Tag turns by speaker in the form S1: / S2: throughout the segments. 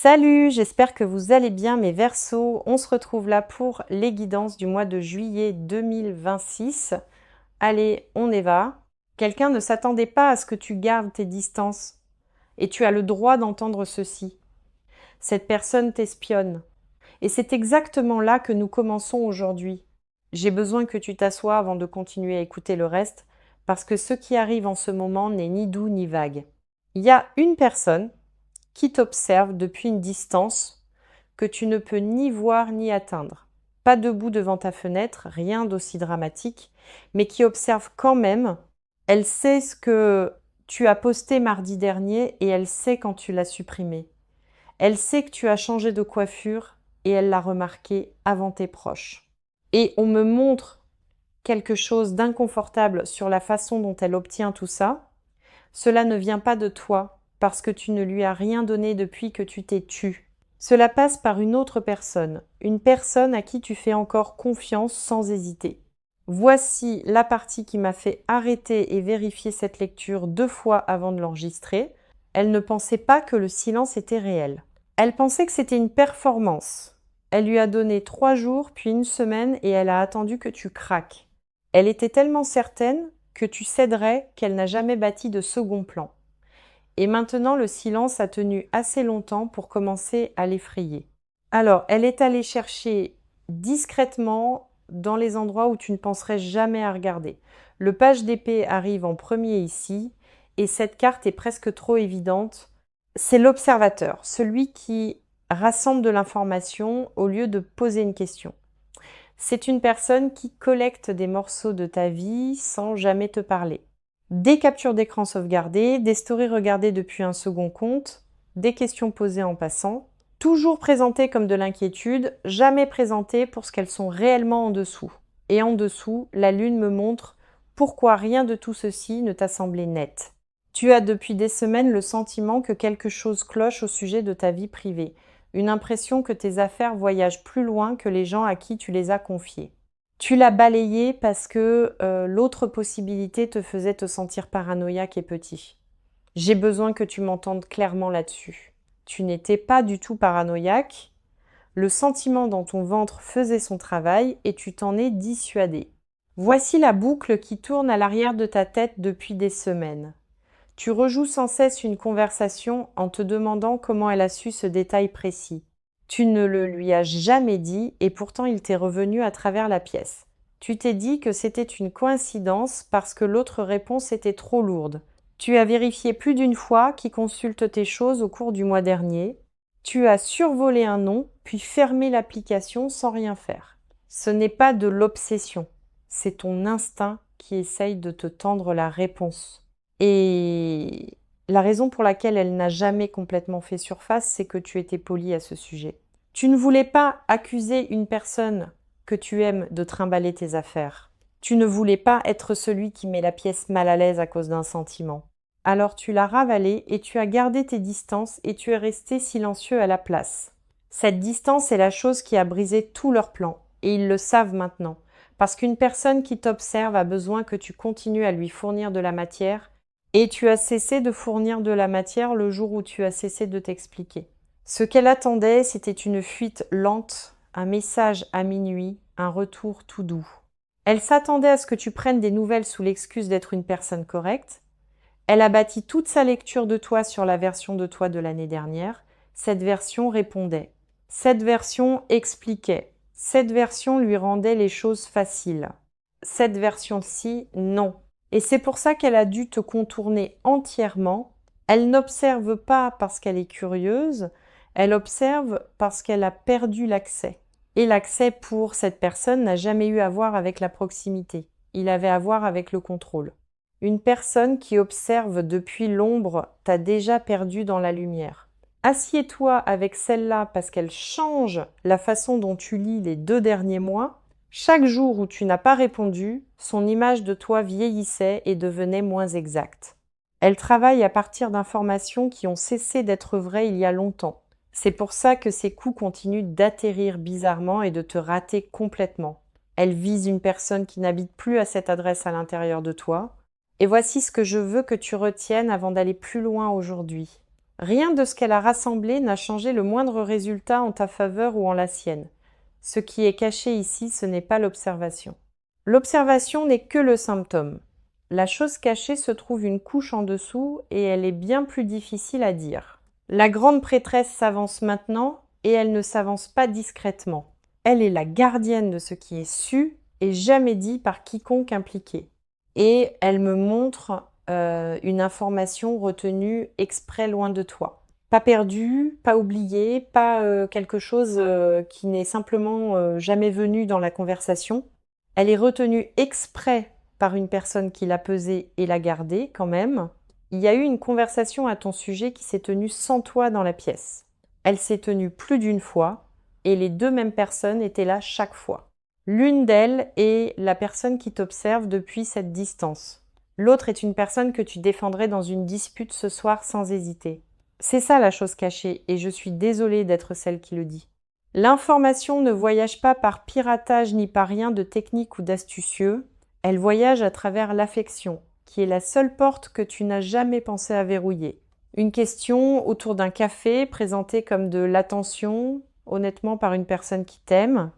S1: Salut, j'espère que vous allez bien mes Verseaux. On se retrouve là pour les guidances du mois de juillet 2026. Allez, on y va. Quelqu'un ne s'attendait pas à ce que tu gardes tes distances et tu as le droit d'entendre ceci. Cette personne t'espionne. Et c'est exactement là que nous commençons aujourd'hui. J'ai besoin que tu t'assoies avant de continuer à écouter le reste parce que ce qui arrive en ce moment n'est ni doux ni vague. Il y a une personne qui t'observe depuis une distance que tu ne peux ni voir ni atteindre. Pas debout devant ta fenêtre, rien d'aussi dramatique, mais qui observe quand même. Elle sait ce que tu as posté mardi dernier et elle sait quand tu l'as supprimé. Elle sait que tu as changé de coiffure et elle l'a remarqué avant tes proches. Et on me montre quelque chose d'inconfortable sur la façon dont elle obtient tout ça. Cela ne vient pas de toi, parce que tu ne lui as rien donné depuis que tu t'es tu. Cela passe par une personne à qui tu fais encore confiance sans hésiter. Voici la partie qui m'a fait arrêter et vérifier cette lecture 2 fois avant de l'enregistrer. Elle ne pensait pas que le silence était réel. Elle pensait que c'était une performance. Elle lui a donné 3 jours, puis 1 semaine, et elle a attendu que tu craques. Elle était tellement certaine que tu céderais qu'elle n'a jamais bâti de second plan. Et maintenant, le silence a tenu assez longtemps pour commencer à l'effrayer. Alors, elle est allée chercher discrètement dans les endroits où tu ne penserais jamais à regarder. Le page d'épée arrive en premier ici, et cette carte est presque trop évidente. C'est l'observateur, celui qui rassemble de l'information au lieu de poser une question. C'est une personne qui collecte des morceaux de ta vie sans jamais te parler. Des captures d'écran sauvegardées, des stories regardées depuis un second compte, des questions posées en passant, toujours présentées comme de l'inquiétude, jamais présentées pour ce qu'elles sont réellement en dessous. Et en dessous, la lune me montre pourquoi rien de tout ceci ne t'a semblé net. Tu as depuis des semaines le sentiment que quelque chose cloche au sujet de ta vie privée, une impression que tes affaires voyagent plus loin que les gens à qui tu les as confiées. Tu l'as balayé parce que l'autre possibilité te faisait te sentir paranoïaque et petit. J'ai besoin que tu m'entendes clairement là-dessus. Tu n'étais pas du tout paranoïaque, le sentiment dans ton ventre faisait son travail et tu t'en es dissuadé. Voici la boucle qui tourne à l'arrière de ta tête depuis des semaines. Tu rejoues sans cesse une conversation en te demandant comment elle a su ce détail précis. Tu ne le lui as jamais dit et pourtant il t'est revenu à travers la pièce. Tu t'es dit que c'était une coïncidence parce que l'autre réponse était trop lourde. Tu as vérifié plus d'une fois qui consulte tes choses au cours du mois dernier. Tu as survolé un nom, puis fermé l'application sans rien faire. Ce n'est pas de l'obsession, c'est ton instinct qui essaye de te tendre la réponse. Et la raison pour laquelle elle n'a jamais complètement fait surface, c'est que tu étais poli à ce sujet. Tu ne voulais pas accuser une personne que tu aimes de trimballer tes affaires. Tu ne voulais pas être celui qui met la pièce mal à l'aise à cause d'un sentiment. Alors tu l'as ravalé et tu as gardé tes distances et tu es resté silencieux à la place. Cette distance est la chose qui a brisé tout leur plan et ils le savent maintenant. Parce qu'une personne qui t'observe a besoin que tu continues à lui fournir de la matière et tu as cessé de fournir de la matière le jour où tu as cessé de t'expliquer. Ce qu'elle attendait, c'était une fuite lente, un message à minuit, un retour tout doux. Elle s'attendait à ce que tu prennes des nouvelles sous l'excuse d'être une personne correcte. Elle a bâti toute sa lecture de toi sur la version de toi de l'année dernière. Cette version répondait. Cette version expliquait. Cette version lui rendait les choses faciles. Cette version-ci, non. Et c'est pour ça qu'elle a dû te contourner entièrement. Elle n'observe pas parce qu'elle est curieuse, elle observe parce qu'elle a perdu l'accès. Et l'accès pour cette personne n'a jamais eu à voir avec la proximité. Il avait à voir avec le contrôle. Une personne qui observe depuis l'ombre t'a déjà perdu dans la lumière. Assieds-toi avec celle-là parce qu'elle change la façon dont tu lis les 2 derniers mois. Chaque jour où tu n'as pas répondu, son image de toi vieillissait et devenait moins exacte. Elle travaille à partir d'informations qui ont cessé d'être vraies il y a longtemps. C'est pour ça que ses coups continuent d'atterrir bizarrement et de te rater complètement. Elle vise une personne qui n'habite plus à cette adresse à l'intérieur de toi. Et voici ce que je veux que tu retiennes avant d'aller plus loin aujourd'hui. Rien de ce qu'elle a rassemblé n'a changé le moindre résultat en ta faveur ou en la sienne. Ce qui est caché ici, ce n'est pas l'observation. L'observation n'est que le symptôme. La chose cachée se trouve une couche en dessous et elle est bien plus difficile à dire. La grande prêtresse s'avance maintenant et elle ne s'avance pas discrètement. Elle est la gardienne de ce qui est su et jamais dit par quiconque impliqué. Et elle me montre une information retenue exprès loin de toi. Pas perdue, pas oubliée, pas quelque chose qui n'est simplement jamais venu dans la conversation. Elle est retenue exprès par une personne qui l'a pesée et l'a gardée quand même. Il y a eu une conversation à ton sujet qui s'est tenue sans toi dans la pièce. Elle s'est tenue plus d'une fois et les deux mêmes personnes étaient là chaque fois. L'une d'elles est la personne qui t'observe depuis cette distance. L'autre est une personne que tu défendrais dans une dispute ce soir sans hésiter. C'est ça la chose cachée et je suis désolée d'être celle qui le dit. L'information ne voyage pas par piratage ni par rien de technique ou d'astucieux, elle voyage à travers l'affection, qui est la seule porte que tu n'as jamais pensé à verrouiller. Une question autour d'un café présentée comme de l'attention, honnêtement par une personne qui t'aime.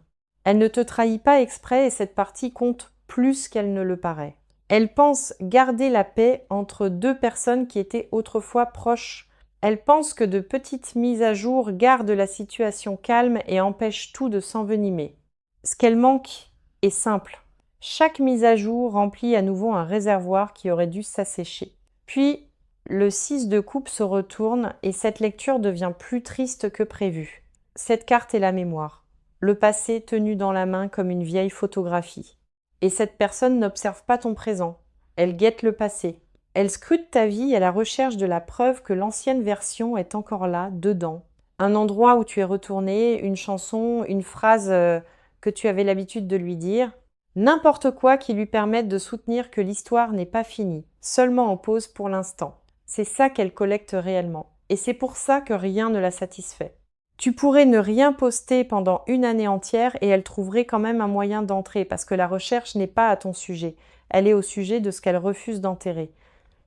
S1: Elle ne te trahit pas exprès et cette partie compte plus qu'elle ne le paraît. Elle pense garder la paix entre deux personnes qui étaient autrefois proches. Elle pense que de petites mises à jour gardent la situation calme et empêchent tout de s'envenimer. Ce qu'elle manque est simple. Chaque mise à jour remplit à nouveau un réservoir qui aurait dû s'assécher. Puis, le 6 de coupe se retourne et cette lecture devient plus triste que prévu. Cette carte est la mémoire. Le passé tenu dans la main comme une vieille photographie. Et cette personne n'observe pas ton présent. Elle guette le passé. Elle scrute ta vie à la recherche de la preuve que l'ancienne version est encore là, dedans. Un endroit où tu es retourné, une chanson, une phrase que tu avais l'habitude de lui dire. N'importe quoi qui lui permette de soutenir que l'histoire n'est pas finie, seulement en pause pour l'instant. C'est ça qu'elle collecte réellement. Et c'est pour ça que rien ne la satisfait. Tu pourrais ne rien poster pendant une année entière et elle trouverait quand même un moyen d'entrer parce que la recherche n'est pas à ton sujet. Elle est au sujet de ce qu'elle refuse d'enterrer.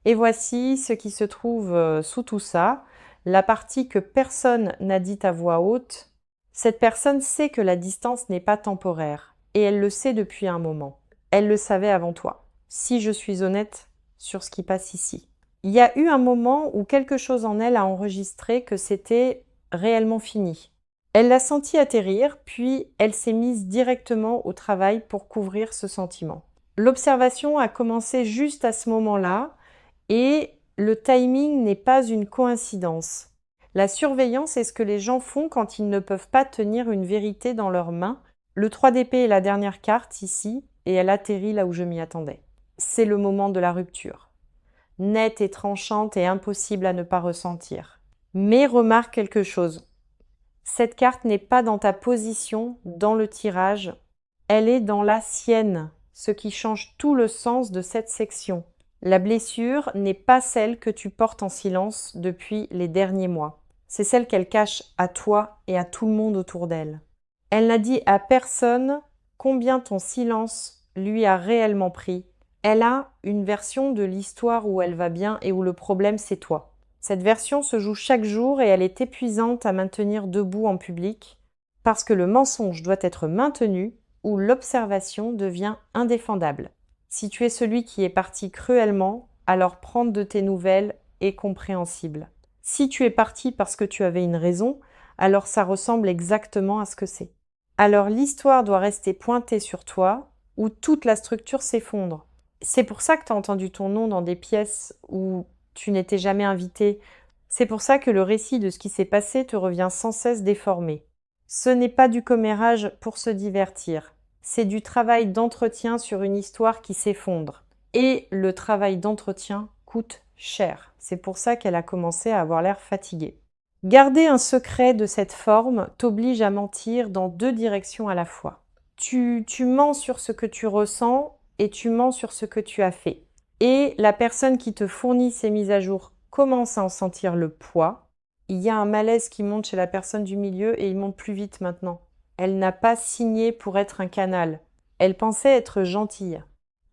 S1: Et voici ce qui se trouve sous tout ça, la partie que personne n'a dite à voix haute. Cette personne sait que la distance n'est pas temporaire et elle le sait depuis un moment. Elle le savait avant toi, si je suis honnête sur ce qui passe ici. Il y a eu un moment où quelque chose en elle a enregistré que c'était réellement fini. Elle l'a senti atterrir, puis elle s'est mise directement au travail pour couvrir ce sentiment. L'observation a commencé juste à ce moment-là et le timing n'est pas une coïncidence. La surveillance est ce que les gens font quand ils ne peuvent pas tenir une vérité dans leurs mains. Le 3 d'épée est la dernière carte ici et elle atterrit là où je m'y attendais. C'est le moment de la rupture. Nette et tranchante et impossible à ne pas ressentir. Mais remarque quelque chose. Cette carte n'est pas dans ta position, dans le tirage, elle est dans la sienne, ce qui change tout le sens de cette section. La blessure n'est pas celle que tu portes en silence depuis les derniers mois. C'est celle qu'elle cache à toi et à tout le monde autour d'elle. Elle n'a dit à personne combien ton silence lui a réellement pris. Elle a une version de l'histoire où elle va bien et où le problème c'est toi. Cette version se joue chaque jour et elle est épuisante à maintenir debout en public parce que le mensonge doit être maintenu ou l'observation devient indéfendable. Si tu es celui qui est parti cruellement, alors prendre de tes nouvelles est compréhensible. Si tu es parti parce que tu avais une raison, alors ça ressemble exactement à ce que c'est. Alors l'histoire doit rester pointée sur toi ou toute la structure s'effondre. C'est pour ça que tu as entendu ton nom dans des pièces où tu n'étais jamais invité. C'est pour ça que le récit de ce qui s'est passé te revient sans cesse déformé. Ce n'est pas du commérage pour se divertir. C'est du travail d'entretien sur une histoire qui s'effondre. Et le travail d'entretien coûte cher. C'est pour ça qu'elle a commencé à avoir l'air fatiguée. Garder un secret de cette forme t'oblige à mentir dans deux directions à la fois. Tu mens sur ce que tu ressens et tu mens sur ce que tu as fait. Et la personne qui te fournit ces mises à jour commence à en sentir le poids. Il y a un malaise qui monte chez la personne du milieu et il monte plus vite maintenant. Elle n'a pas signé pour être un canal. Elle pensait être gentille.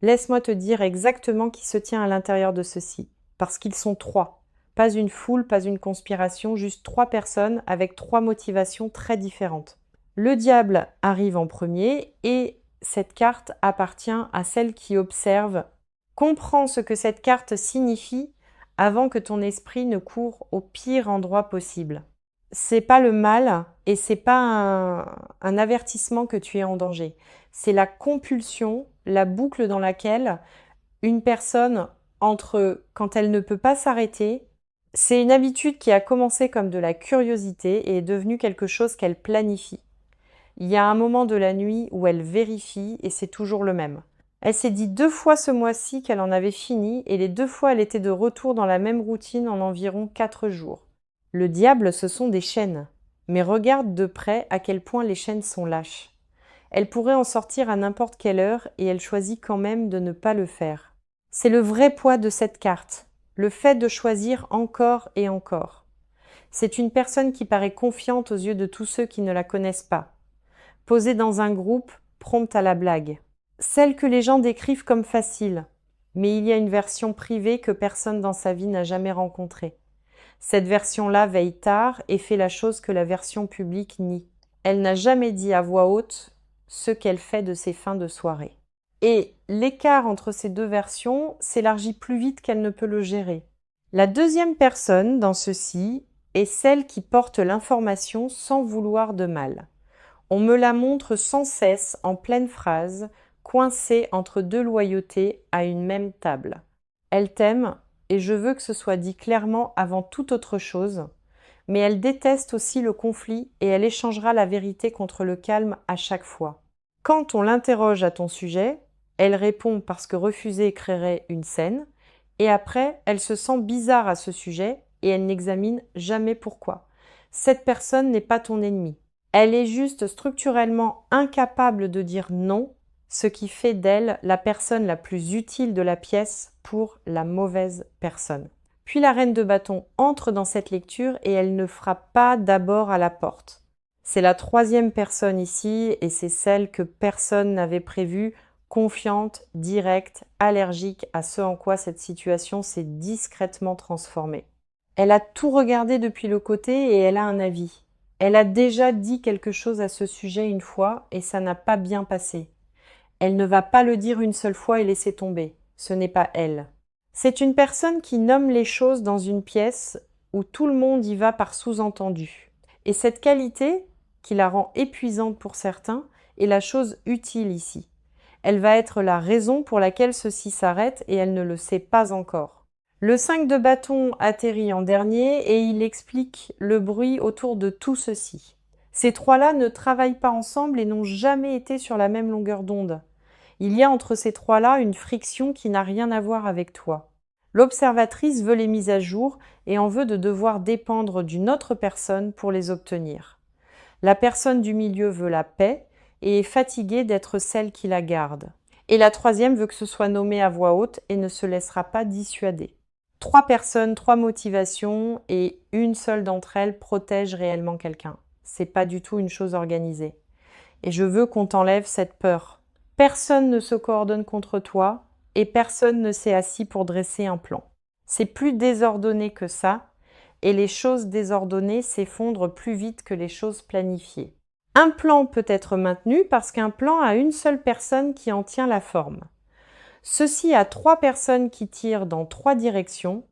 S1: Laisse-moi te dire exactement qui se tient à l'intérieur de ceci. Parce qu'ils sont trois. Pas une foule, pas une conspiration, juste 3 personnes avec 3 motivations très différentes. Le diable arrive en premier et cette carte appartient à celle qui observe. Comprends ce que cette carte signifie avant que ton esprit ne court au pire endroit possible. C'est pas le mal et c'est pas un avertissement que tu es en danger. C'est la compulsion, la boucle dans laquelle une personne entre quand elle ne peut pas s'arrêter, c'est une habitude qui a commencé comme de la curiosité et est devenue quelque chose qu'elle planifie. Il y a un moment de la nuit où elle vérifie et c'est toujours le même. Elle s'est dit 2 fois ce mois-ci qu'elle en avait fini et les 2 fois elle était de retour dans la même routine en environ 4 jours. Le diable, ce sont des chaînes. Mais regarde de près à quel point les chaînes sont lâches. Elle pourrait en sortir à n'importe quelle heure et elle choisit quand même de ne pas le faire. C'est le vrai poids de cette carte, le fait de choisir encore et encore. C'est une personne qui paraît confiante aux yeux de tous ceux qui ne la connaissent pas. Posée dans un groupe, prompte à la blague. Celle que les gens décrivent comme facile. Mais il y a une version privée que personne dans sa vie n'a jamais rencontrée. Cette version-là veille tard et fait la chose que la version publique nie. Elle n'a jamais dit à voix haute ce qu'elle fait de ses fins de soirée. Et l'écart entre ces 2 versions s'élargit plus vite qu'elle ne peut le gérer. La deuxième personne dans ceci est celle qui porte l'information sans vouloir de mal. On me la montre sans cesse en pleine phrase, coincée entre 2 loyautés à une même table. Elle t'aime et je veux que ce soit dit clairement avant toute autre chose, mais elle déteste aussi le conflit et elle échangera la vérité contre le calme à chaque fois. Quand on l'interroge à ton sujet, elle répond parce que refuser créerait une scène, et après, elle se sent bizarre à ce sujet et elle n'examine jamais pourquoi. Cette personne n'est pas ton ennemi. Elle est juste structurellement incapable de dire non, ce qui fait d'elle la personne la plus utile de la pièce pour la mauvaise personne. Puis la reine de bâton entre dans cette lecture et elle ne frappe pas d'abord à la porte. C'est la 3e personne ici et c'est celle que personne n'avait prévue, confiante, directe, allergique à ce en quoi cette situation s'est discrètement transformée. Elle a tout regardé depuis le côté et elle a un avis. Elle a déjà dit quelque chose à ce sujet une fois et ça n'a pas bien passé. Elle ne va pas le dire une seule fois et laisser tomber. Ce n'est pas elle. C'est une personne qui nomme les choses dans une pièce où tout le monde y va par sous-entendu. Et cette qualité, qui la rend épuisante pour certains, est la chose utile ici. Elle va être la raison pour laquelle ceci s'arrête et elle ne le sait pas encore. Le 5 de bâton atterrit en dernier et il explique le bruit autour de tout ceci. Ces 3-là ne travaillent pas ensemble et n'ont jamais été sur la même longueur d'onde. Il y a entre ces 3-là une friction qui n'a rien à voir avec toi. L'observatrice veut les mises à jour et en veut de devoir dépendre d'une autre personne pour les obtenir. La personne du milieu veut la paix et est fatiguée d'être celle qui la garde. Et la 3e veut que ce soit nommé à voix haute et ne se laissera pas dissuader. 3 personnes, 3 motivations et une seule d'entre elles protège réellement quelqu'un. C'est pas du tout une chose organisée. Et je veux qu'on t'enlève cette peur. Personne ne se coordonne contre toi et personne ne s'est assis pour dresser un plan. C'est plus désordonné que ça et les choses désordonnées s'effondrent plus vite que les choses planifiées. Un plan peut être maintenu parce qu'un plan a une seule personne qui en tient la forme. Ceci a 3 personnes qui tirent dans 3 directions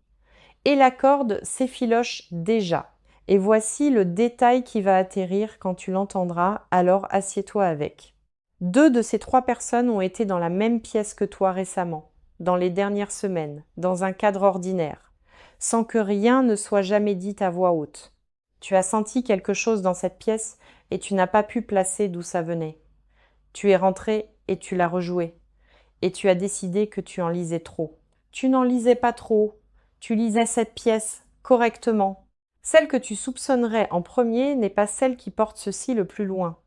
S1: et la corde s'effiloche déjà. Et voici le détail qui va atterrir quand tu l'entendras, alors assieds-toi avec. 2 de ces 3 personnes ont été dans la même pièce que toi récemment, dans les dernières semaines, dans un cadre ordinaire, sans que rien ne soit jamais dit à voix haute. Tu as senti quelque chose dans cette pièce et tu n'as pas pu placer d'où ça venait. Tu es rentré et tu l'as rejoué. Et tu as décidé que tu en lisais trop. Tu n'en lisais pas trop. Tu lisais cette pièce correctement. Celle que tu soupçonnerais en premier n'est pas celle qui porte ceci le plus loin.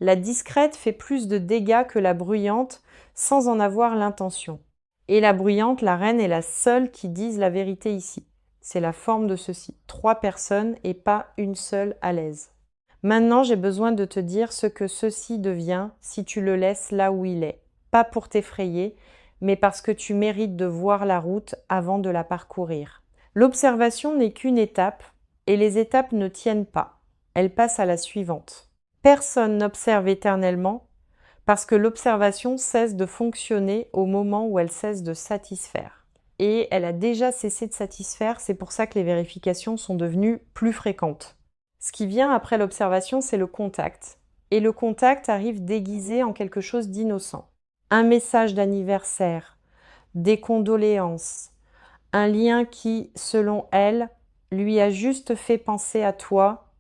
S1: La discrète fait plus de dégâts que la bruyante sans en avoir l'intention. Et la bruyante, la reine, est la seule qui dise la vérité ici. C'est la forme de ceci. 3 personnes et pas une seule à l'aise. Maintenant, j'ai besoin de te dire ce que ceci devient si tu le laisses là où il est. Pas pour t'effrayer, mais parce que tu mérites de voir la route avant de la parcourir. L'observation n'est qu'une étape et les étapes ne tiennent pas. Elles passent à la suivante. Personne n'observe éternellement parce que l'observation cesse de fonctionner au moment où elle cesse de satisfaire. Et elle a déjà cessé de satisfaire, c'est pour ça que les vérifications sont devenues plus fréquentes. Ce qui vient après l'observation, c'est le contact. Et le contact arrive déguisé en quelque chose d'innocent. Un message d'anniversaire, des condoléances, un lien qui, selon elle, lui a juste fait penser à toi,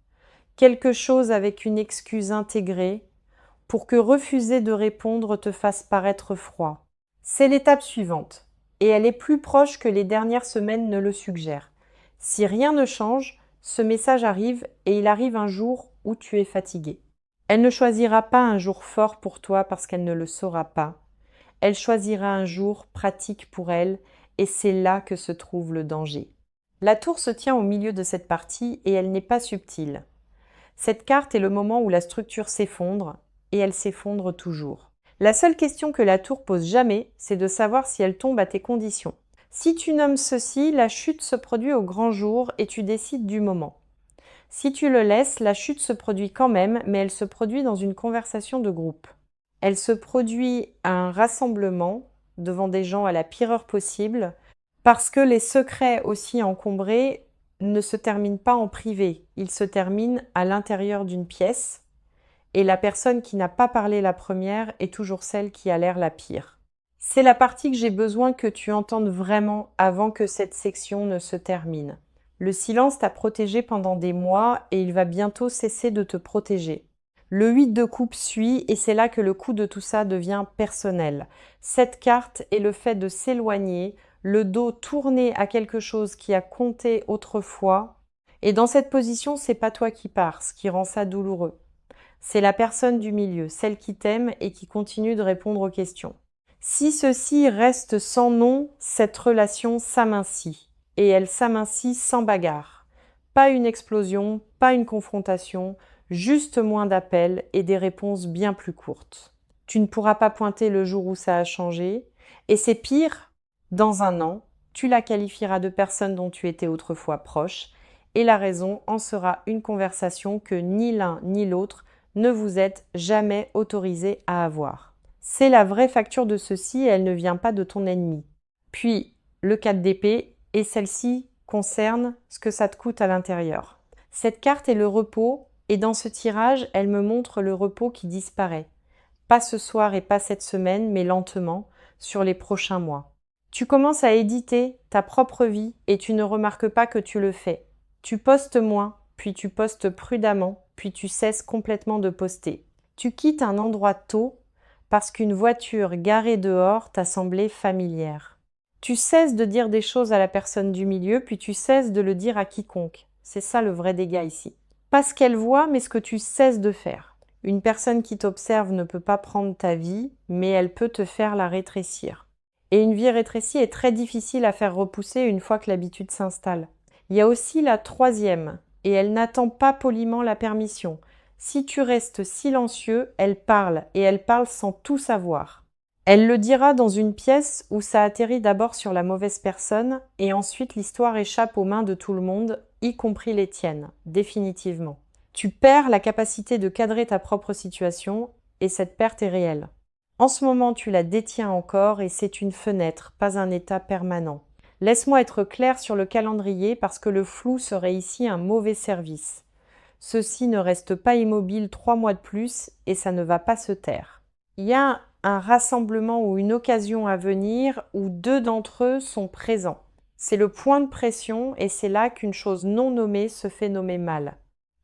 S1: quelque chose avec une excuse intégrée, pour que refuser de répondre te fasse paraître froid. C'est l'étape suivante, et elle est plus proche que les dernières semaines ne le suggèrent. Si rien ne change, ce message arrive et il arrive un jour où tu es fatigué. Elle ne choisira pas un jour fort pour toi parce qu'elle ne le saura pas. Elle choisira un jour pratique pour elle et c'est là que se trouve le danger. La tour se tient au milieu de cette partie et elle n'est pas subtile. Cette carte est le moment où la structure s'effondre et elle s'effondre toujours. La seule question que la tour pose jamais, c'est de savoir si elle tombe à tes conditions. Si tu nommes ceci, la chute se produit au grand jour et tu décides du moment. Si tu le laisses, la chute se produit quand même, mais elle se produit dans une conversation de groupe. Elle se produit à un rassemblement devant des gens à la pire heure possible, parce que les secrets aussi encombrés ne se terminent pas en privé, ils se terminent à l'intérieur d'une pièce, et la personne qui n'a pas parlé la première est toujours celle qui a l'air la pire. C'est la partie que j'ai besoin que tu entendes vraiment avant que cette section ne se termine. Le silence t'a protégé pendant des mois et il va bientôt cesser de te protéger. Le 8 de coupe suit et c'est là que le coup de tout ça devient personnel. Cette carte est le fait de s'éloigner, le dos tourné à quelque chose qui a compté autrefois. Et dans cette position, c'est pas toi qui pars, ce qui rend ça douloureux. C'est la personne du milieu, celle qui t'aime et qui continue de répondre aux questions. Si ceci reste sans nom, cette relation s'amincit. Et elle s'amincit sans bagarre. Pas une explosion, pas une confrontation, juste moins d'appels et des réponses bien plus courtes. Tu ne pourras pas pointer le jour où ça a changé. Et c'est pire, dans un an, tu la qualifieras de personne dont tu étais autrefois proche. Et la raison en sera une conversation que ni l'un ni l'autre ne vous êtes jamais autorisé à avoir. C'est la vraie facture de ceci et elle ne vient pas de ton ennemi. Puis, le 4 d'épée, et celle-ci concerne ce que ça te coûte à l'intérieur. Cette carte est le repos, et dans ce tirage, elle me montre le repos qui disparaît. Pas ce soir et pas cette semaine, mais lentement, sur les prochains mois. Tu commences à éditer ta propre vie et tu ne remarques pas que tu le fais. Tu postes moins, puis tu postes prudemment, puis tu cesses complètement de poster. Tu quittes un endroit tôt parce qu'une voiture garée dehors t'a semblé familière. Tu cesses de dire des choses à la personne du milieu, puis tu cesses de le dire à quiconque. C'est ça le vrai dégât ici. Pas ce qu'elle voit, mais ce que tu cesses de faire. Une personne qui t'observe ne peut pas prendre ta vie, mais elle peut te faire la rétrécir. Et une vie rétrécie est très difficile à faire repousser une fois que l'habitude s'installe. Il y a aussi la troisième, et elle n'attend pas poliment la permission. Si tu restes silencieux, elle parle, et elle parle sans tout savoir. Elle le dira dans une pièce où ça atterrit d'abord sur la mauvaise personne, et ensuite l'histoire échappe aux mains de tout le monde, y compris les tiennes, définitivement. Tu perds la capacité de cadrer ta propre situation, et cette perte est réelle. En ce moment, tu la détiens encore, et c'est une fenêtre, pas un état permanent. Laisse-moi être clair sur le calendrier parce que le flou serait ici un mauvais service. Ceci ne reste pas immobile 3 mois de plus et ça ne va pas se taire. Il y a un rassemblement ou une occasion à venir où deux d'entre eux sont présents. C'est le point de pression et c'est là qu'une chose non nommée se fait nommer mal.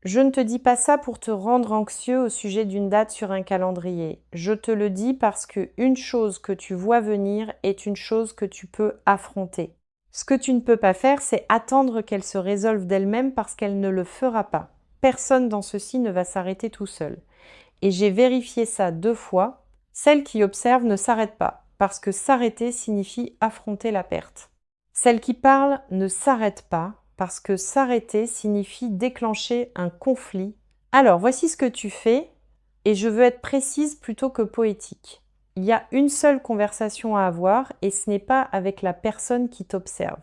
S1: Je ne te dis pas ça pour te rendre anxieux au sujet d'une date sur un calendrier. Je te le dis parce que une chose que tu vois venir est une chose que tu peux affronter. Ce que tu ne peux pas faire, c'est attendre qu'elle se résolve d'elle-même parce qu'elle ne le fera pas. Personne dans ceci ne va s'arrêter tout seul. Et j'ai vérifié ça 2 fois. Celle qui observe ne s'arrête pas, parce que s'arrêter signifie affronter la perte. Celle qui parle ne s'arrête pas, parce que s'arrêter signifie déclencher un conflit. Alors, voici ce que tu fais, et je veux être précise plutôt que poétique. Il y a une seule conversation à avoir, et ce n'est pas avec la personne qui t'observe.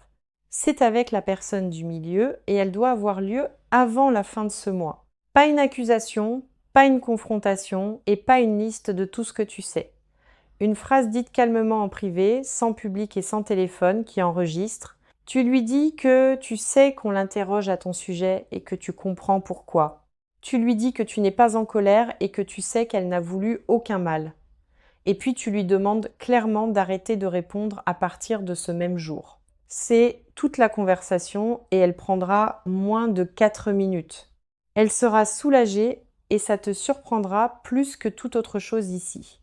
S1: c'est avec la personne du milieu et elle doit avoir lieu avant la fin de ce mois. Pas une accusation, pas une confrontation et pas une liste de tout ce que tu sais. Une phrase dite calmement en privé, sans public et sans téléphone, qui enregistre. Tu lui dis que tu sais qu'on l'interroge à ton sujet et que tu comprends pourquoi. Tu lui dis que tu n'es pas en colère et que tu sais qu'elle n'a voulu aucun mal. Et puis tu lui demandes clairement d'arrêter de répondre à partir de ce même jour. C'est toute la conversation et elle prendra moins de 4 minutes. Elle sera soulagée et ça te surprendra plus que toute autre chose ici.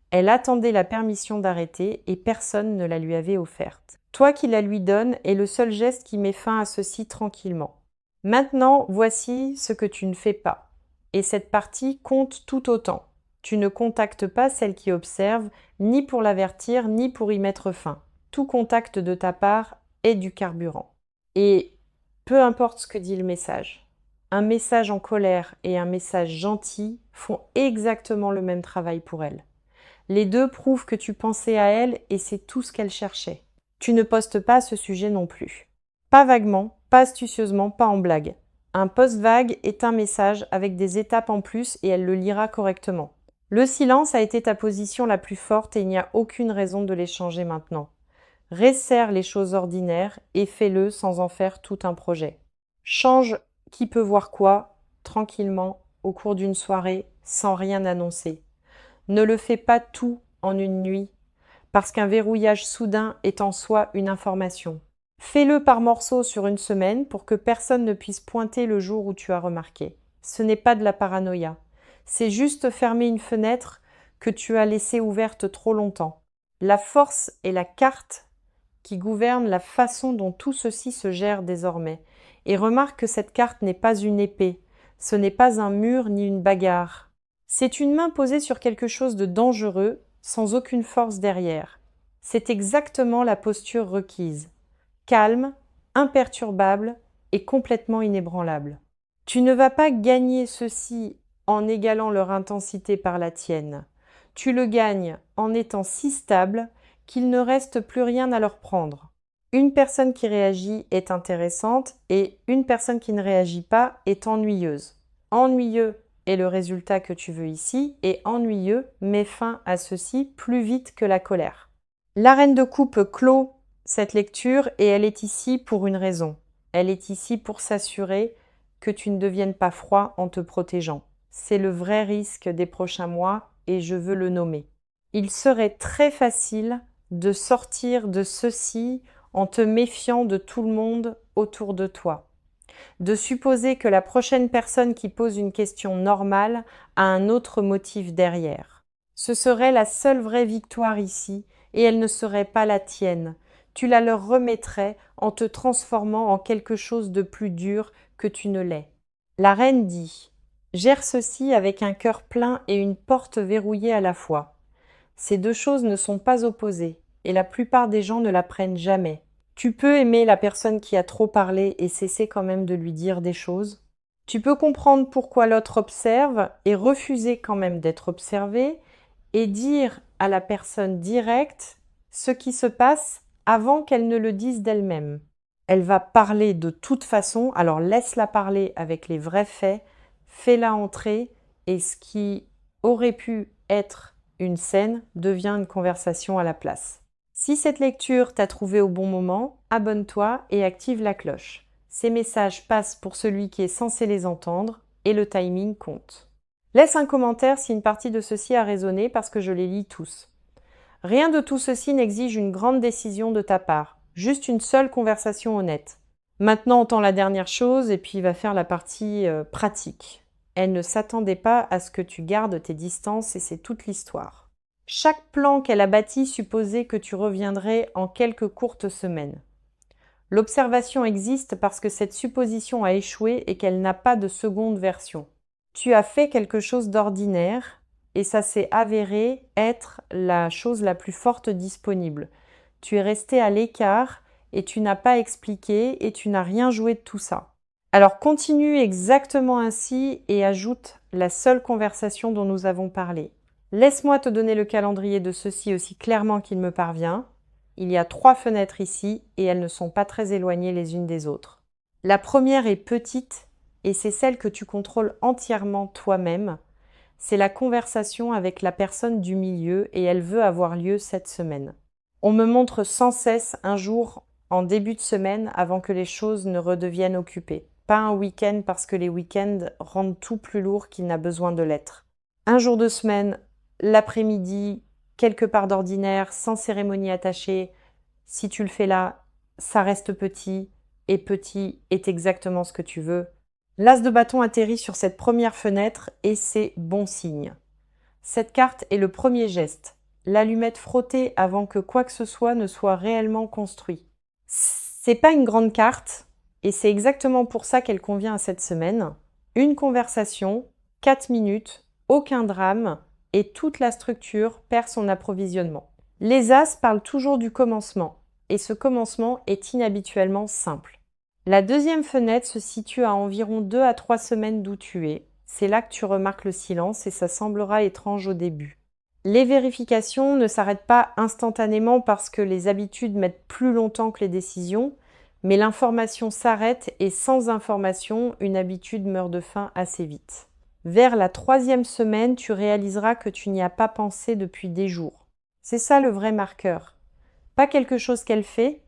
S1: Elle attendait la permission d'arrêter et personne ne la lui avait offerte. Toi qui la lui donnes est le seul geste qui met fin à ceci tranquillement. Maintenant, voici ce que tu ne fais pas. Et cette partie compte tout autant. Tu ne contactes pas celle qui observe, ni pour l'avertir, ni pour y mettre fin. Tout contact de ta part est du carburant. Et peu importe ce que dit le message, un message en colère et un message gentil font exactement le même travail pour elle. Les deux prouvent que tu pensais à elle et c'est tout ce qu'elle cherchait. Tu ne postes pas ce sujet non plus. Pas vaguement, pas astucieusement, pas en blague. Un post vague est un message avec des étapes en plus et elle le lira correctement. Le silence a été ta position la plus forte et il n'y a aucune raison de les changer maintenant. Resserre les choses ordinaires et fais-le sans en faire tout un projet. Change qui peut voir quoi, tranquillement, au cours d'une soirée, sans rien annoncer. Ne le fais pas tout en une nuit, parce qu'un verrouillage soudain est en soi une information. Fais-le par morceaux sur une semaine pour que personne ne puisse pointer le jour où tu as remarqué. Ce n'est pas de la paranoïa. C'est juste fermer une fenêtre que tu as laissée ouverte trop longtemps. La force est la carte qui gouverne la façon dont tout ceci se gère désormais. Et remarque que cette carte n'est pas une épée, ce n'est pas un mur ni une bagarre. C'est une main posée sur quelque chose de dangereux, sans aucune force derrière. C'est exactement la posture requise. Calme, imperturbable et complètement inébranlable. Tu ne vas pas gagner ceci en égalant leur intensité par la tienne. Tu le gagnes en étant si stable qu'il ne reste plus rien à leur prendre. Une personne qui réagit est intéressante et une personne qui ne réagit pas est ennuyeuse. Ennuyeux est le résultat que tu veux ici et ennuyeux met fin à ceci plus vite que la colère. La reine de coupe clôt cette lecture et elle est ici pour une raison. Elle est ici pour s'assurer que tu ne deviennes pas froid en te protégeant. C'est le vrai risque des prochains mois et je veux le nommer. Il serait très facile de sortir de ceci en te méfiant de tout le monde autour de toi. De supposer que la prochaine personne qui pose une question normale a un autre motif derrière. Ce serait la seule vraie victoire ici et elle ne serait pas la tienne. Tu la leur remettrais en te transformant en quelque chose de plus dur que tu ne l'es. La reine dit « Gère ceci avec un cœur plein et une porte verrouillée à la fois. » Ces deux choses ne sont pas opposées et la plupart des gens ne l'apprennent jamais. Tu peux aimer la personne qui a trop parlé et cesser quand même de lui dire des choses. Tu peux comprendre pourquoi l'autre observe et refuser quand même d'être observé et dire à la personne directe ce qui se passe avant qu'elle ne le dise d'elle-même. Elle va parler de toute façon, alors laisse-la parler avec les vrais faits, fais-la entrer et ce qui aurait pu être une scène devient une conversation à la place. Si cette lecture t'a trouvé au bon moment, abonne-toi et active la cloche. Ces messages passent pour celui qui est censé les entendre et le timing compte. Laisse un commentaire si une partie de ceci a résonné parce que je les lis tous. Rien de tout ceci n'exige une grande décision de ta part, juste une seule conversation honnête. Maintenant, entend la dernière chose et puis va faire la partie pratique. Elle ne s'attendait pas à ce que tu gardes tes distances et c'est toute l'histoire. Chaque plan qu'elle a bâti supposait que tu reviendrais en quelques courtes semaines. L'observation existe parce que cette supposition a échoué et qu'elle n'a pas de seconde version. Tu as fait quelque chose d'ordinaire et ça s'est avéré être la chose la plus forte disponible. Tu es resté à l'écart et tu n'as pas expliqué et tu n'as rien joué de tout ça. Alors continue exactement ainsi et ajoute la seule conversation dont nous avons parlé. Laisse-moi te donner le calendrier de ceci aussi clairement qu'il me parvient. il y a 3 fenêtres ici et elles ne sont pas très éloignées les unes des autres. La première est petite et c'est celle que tu contrôles entièrement toi-même. C'est la conversation avec la personne du milieu et elle veut avoir lieu cette semaine. On me montre sans cesse un jour en début de semaine avant que les choses ne redeviennent occupées. Pas un week-end parce que les week-ends rendent tout plus lourd qu'il n'a besoin de l'être. Un jour de semaine, l'après-midi, quelque part d'ordinaire, sans cérémonie attachée. Si tu le fais là, ça reste petit, et petit est exactement ce que tu veux. L'as de bâton atterrit sur cette première fenêtre et c'est bon signe. Cette carte est le premier geste, l'allumette frottée avant que quoi que ce soit ne soit réellement construit. C'est pas une grande carte, et c'est exactement pour ça qu'elle convient à cette semaine. Une conversation, 4 minutes, aucun drame, et toute la structure perd son approvisionnement. Les As parlent toujours du commencement, et ce commencement est inhabituellement simple. La deuxième fenêtre se situe à environ 2 à 3 semaines d'où tu es. C'est là que tu remarques le silence et ça semblera étrange au début. Les vérifications ne s'arrêtent pas instantanément parce que les habitudes mettent plus longtemps que les décisions, mais l'information s'arrête et sans information, une habitude meurt de faim assez vite. Vers la 3e semaine, tu réaliseras que tu n'y as pas pensé depuis des jours. C'est ça le vrai marqueur. Pas quelque chose qu'elle fait,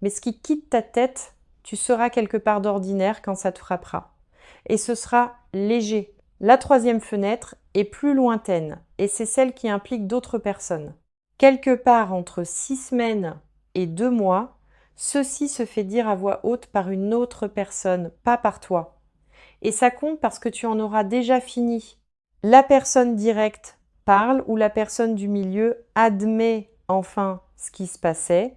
S1: mais ce qui quitte ta tête, tu seras quelque part d'ordinaire quand ça te frappera. Et ce sera léger. La 3e fenêtre est plus lointaine, et c'est celle qui implique d'autres personnes. Quelque part entre 6 semaines et 2 mois, ceci se fait dire à voix haute par une autre personne, pas par toi. Et ça compte parce que tu en auras déjà fini. La personne directe parle ou la personne du milieu admet enfin ce qui se passait,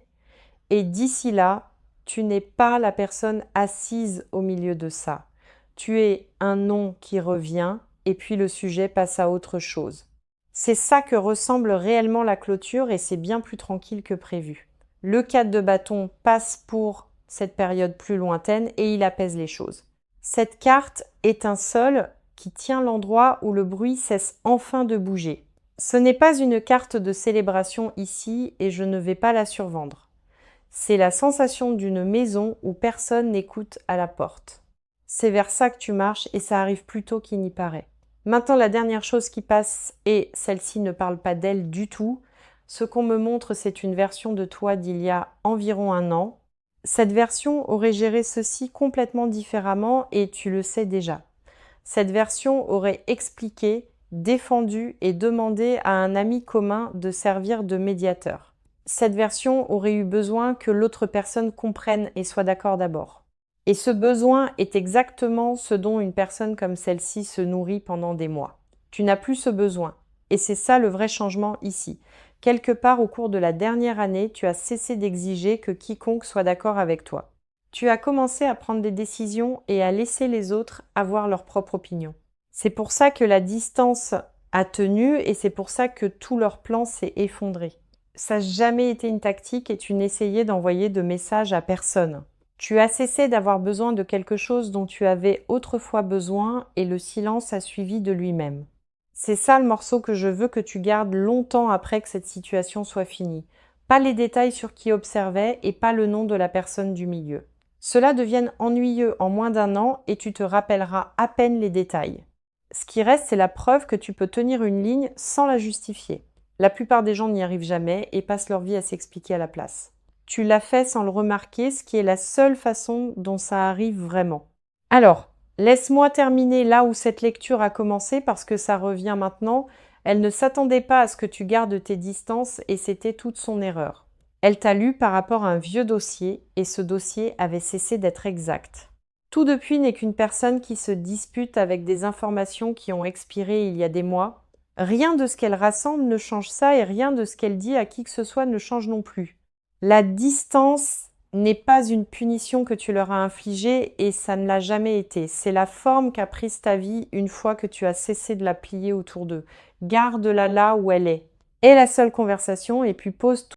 S1: et d'ici là, tu n'es pas la personne assise au milieu de ça. Tu es un nom qui revient et puis le sujet passe à autre chose. C'est ça que ressemble réellement la clôture et c'est bien plus tranquille que prévu. Le 4 de bâton passe pour cette période plus lointaine et il apaise les choses. Cette carte est un sol qui tient l'endroit où le bruit cesse enfin de bouger. Ce n'est pas une carte de célébration ici et je ne vais pas la survendre. C'est la sensation d'une maison où personne n'écoute à la porte. C'est vers ça que tu marches et ça arrive plus tôt qu'il n'y paraît. Maintenant, la dernière chose qui passe, et celle-ci ne parle pas d'elle du tout, ce qu'on me montre, c'est une version de toi d'il y a environ 1 an. Cette version aurait géré ceci complètement différemment et tu le sais déjà. Cette version aurait expliqué, défendu et demandé à un ami commun de servir de médiateur. Cette version aurait eu besoin que l'autre personne comprenne et soit d'accord d'abord. Et ce besoin est exactement ce dont une personne comme celle-ci se nourrit pendant des mois. Tu n'as plus ce besoin. Et c'est ça le vrai changement ici. Quelque part au cours de la dernière année, tu as cessé d'exiger que quiconque soit d'accord avec toi. Tu as commencé à prendre des décisions et à laisser les autres avoir leur propre opinion. C'est pour ça que la distance a tenu et c'est pour ça que tout leur plan s'est effondré. Ça n'a jamais été une tactique et tu n'essayais d'envoyer de messages à personne. Tu as cessé d'avoir besoin de quelque chose dont tu avais autrefois besoin et le silence a suivi de lui-même. C'est ça le morceau que je veux que tu gardes longtemps après que cette situation soit finie. Pas les détails sur qui observait et pas le nom de la personne du milieu. Cela devienne ennuyeux en moins d'1 an et tu te rappelleras à peine les détails. Ce qui reste, c'est la preuve que tu peux tenir une ligne sans la justifier. La plupart des gens n'y arrivent jamais et passent leur vie à s'expliquer à la place. Tu l'as fait sans le remarquer, ce qui est la seule façon dont ça arrive vraiment. Alors, laisse-moi terminer là où cette lecture a commencé parce que ça revient maintenant. Elle ne s'attendait pas à ce que tu gardes tes distances et c'était toute son erreur. Elle t'a lu par rapport à un vieux dossier et ce dossier avait cessé d'être exact. Tout depuis n'est qu'une personne qui se dispute avec des informations qui ont expiré il y a des mois. Rien de ce qu'elle rassemble ne change ça et rien de ce qu'elle dit à qui que ce soit ne change non plus. La distance n'est pas une punition que tu leur as infligée et ça ne l'a jamais été. C'est la forme qu'a prise ta vie une fois que tu as cessé de la plier autour d'eux. Garde-la là où elle est. Et la seule conversation et puis pose